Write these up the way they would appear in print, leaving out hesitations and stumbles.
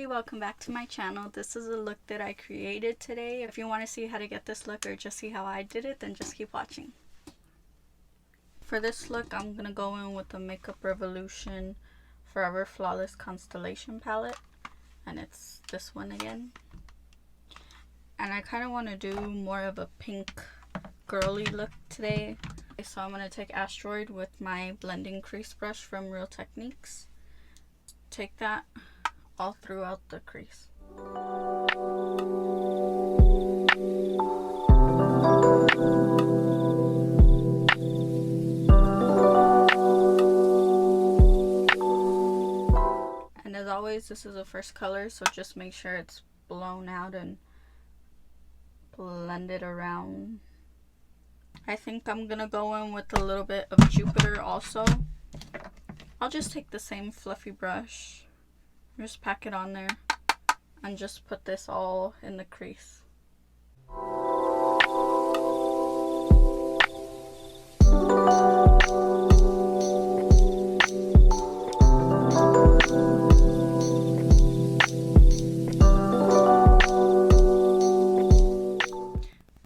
everybody, welcome back to my channel. This is a look that I created today. If you want to see how to get this look or just see how I did it, then just keep watching. For this look, I'm going to go in with the Makeup Revolution Forever Flawless Constellation palette. And it's this one again. And I kind of want to do more of a pink girly look today. So I'm going to take Asteroid with my blending crease brush from Real Techniques. Take that all throughout the crease. And as always, this is a first color, so just make sure it's blown out and blended around. I think I'm gonna go in with a little bit of Jupiter also. I'll just take the same fluffy brush, just pack it on there, and just put this all in the crease.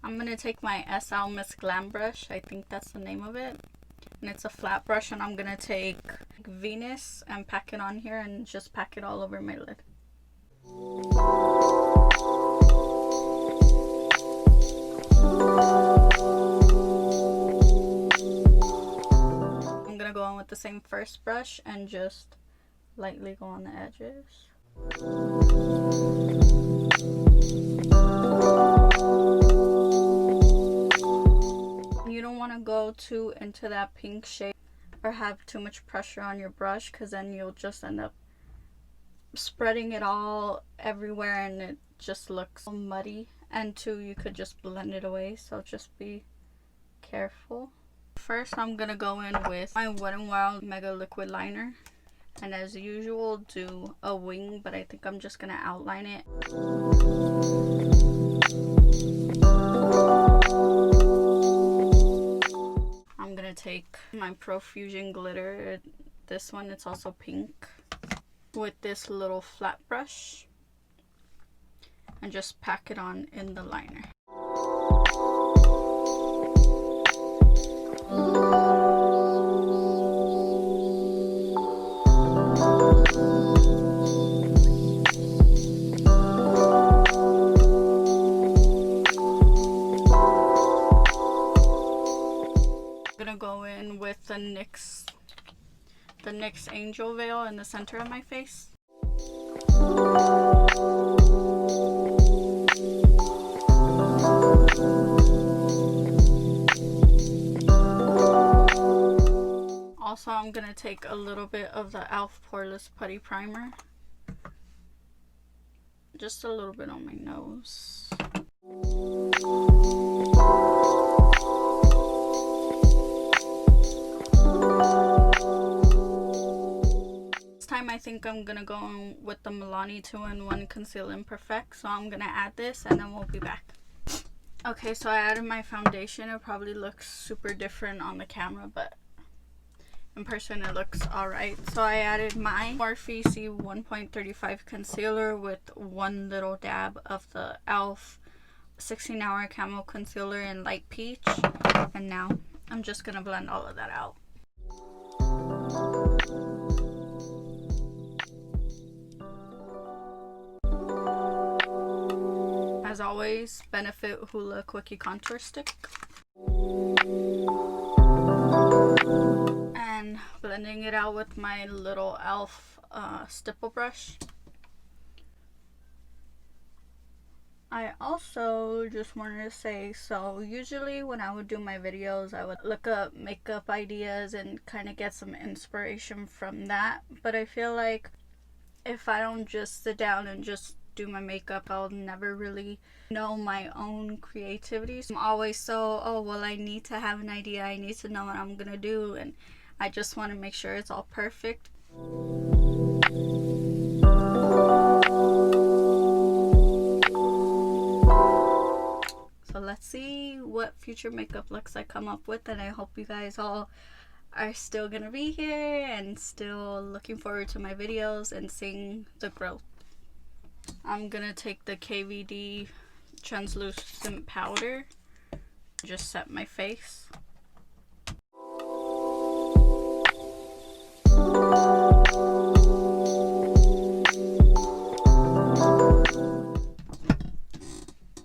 I'm gonna take my SL Miss Glam brush, I think that's the name of it. And it's a flat brush, and I'm gonna take Venus and pack it on here and just pack it all over my lid. I'm gonna go in with the same first brush and just lightly go on the edges. You don't want to go too into that pink shade or have too much pressure on your brush, because then you'll just end up spreading it all everywhere and it just looks muddy. And two, you could just blend it away, so just be careful. First, I'm gonna go in with my Wet n Wild Mega Liquid Liner, and as usual do a wing, but I think I'm just gonna outline it. I'm gonna take my Profusion glitter, this one, it's also pink, with this little flat brush and just pack it on in the liner. Go in with the NYX Angel Veil in the center of my face. Also, I'm gonna take a little bit of the e.l.f. Poreless Putty Primer, just a little bit on my nose. I think I'm gonna go in with the Milani 2-in-1 Conceal Imperfect, so I'm gonna add this and then we'll be back. Okay, so I added my foundation. It probably looks super different on the camera, but in person it looks alright. So I added my Morphe C1.35 concealer with one little dab of the e.l.f. 16-hour Camo Concealer in Light Peach, and now I'm just gonna blend all of that out. As always, Benefit Hoola Quickie Contour Stick. And blending it out with my little e.l.f. stipple brush. I also just wanted to say, so usually when I would do my videos, I would look up makeup ideas and kind of get some inspiration from that. But I feel like if I don't just sit down and just do my makeup, I'll never really know my own creativity. I'm always so, oh well, I need to have an idea, I need to know what I'm gonna do, and I just want to make sure it's all perfect. So let's see what future makeup looks I come up with, and I hope you guys all are still gonna be here and still looking forward to my videos and seeing the growth. I'm gonna take the KVD translucent powder, just set my face.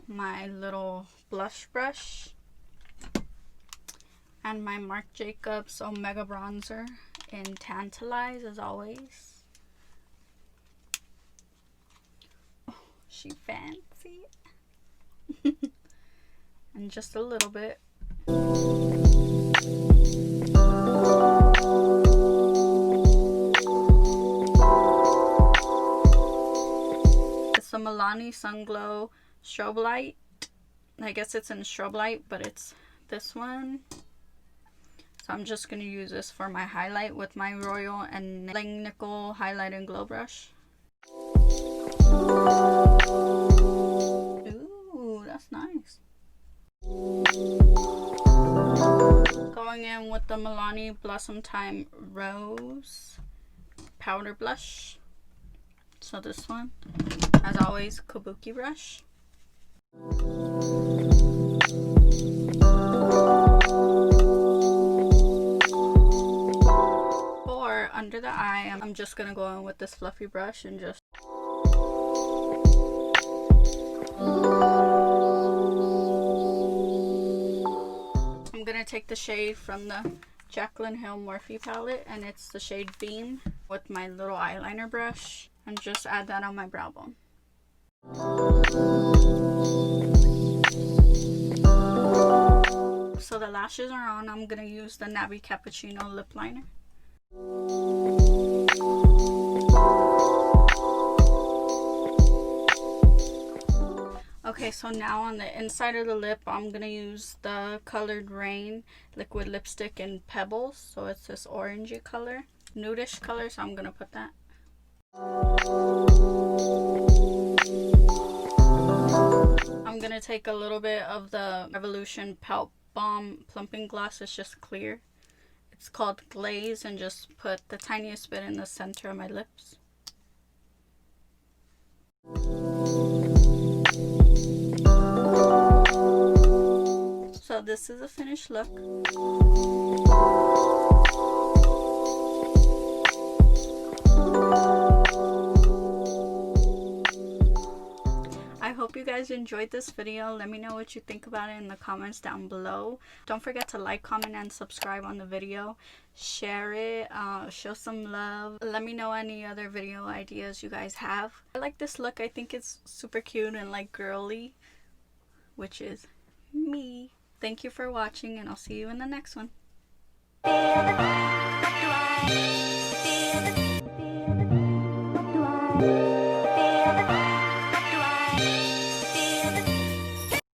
My little blush brush and my Marc Jacobs Omega bronzer in Tantalize, as always. Oh, she fancy. And just a little bit. It's a Milani Sun Glow Strobe Light. I guess it's in Strobe Light, but it's this one. So I'm just going to use this for my highlight with my Royal and Nickel Highlight and Glow Brush. Ooh, that's nice. Going in with the Milani Blossom Time Rose Powder Blush. So this one, as always, Kabuki brush. For under the eye, I'm just gonna go in with this fluffy brush and just I'm gonna take the shade from the Jaclyn Hill Morphe palette, and it's the shade Beam, with my little eyeliner brush, and just add that on my brow bone. So the lashes are on. I'm gonna use the Navy Cappuccino lip liner. Okay, so now on the inside of the lip, I'm gonna use the Colored Rain liquid lipstick in Pebbles. So it's this orangey color, nudish color, so I'm gonna put that. I'm gonna take a little bit of the Revolution Pout Balm Plumping Gloss. It's just clear. It's called Glaze, and just put the tiniest bit in the center of my lips. So this is a finished look. I hope you guys enjoyed this video. Let me know what you think about it in the comments down below. Don't forget to like, comment, and subscribe on the video. Share it, show some love. Let me know any other video ideas you guys have. I like this look. I think it's super cute and like girly, which is me. Thank you for watching, and I'll see you in the next one.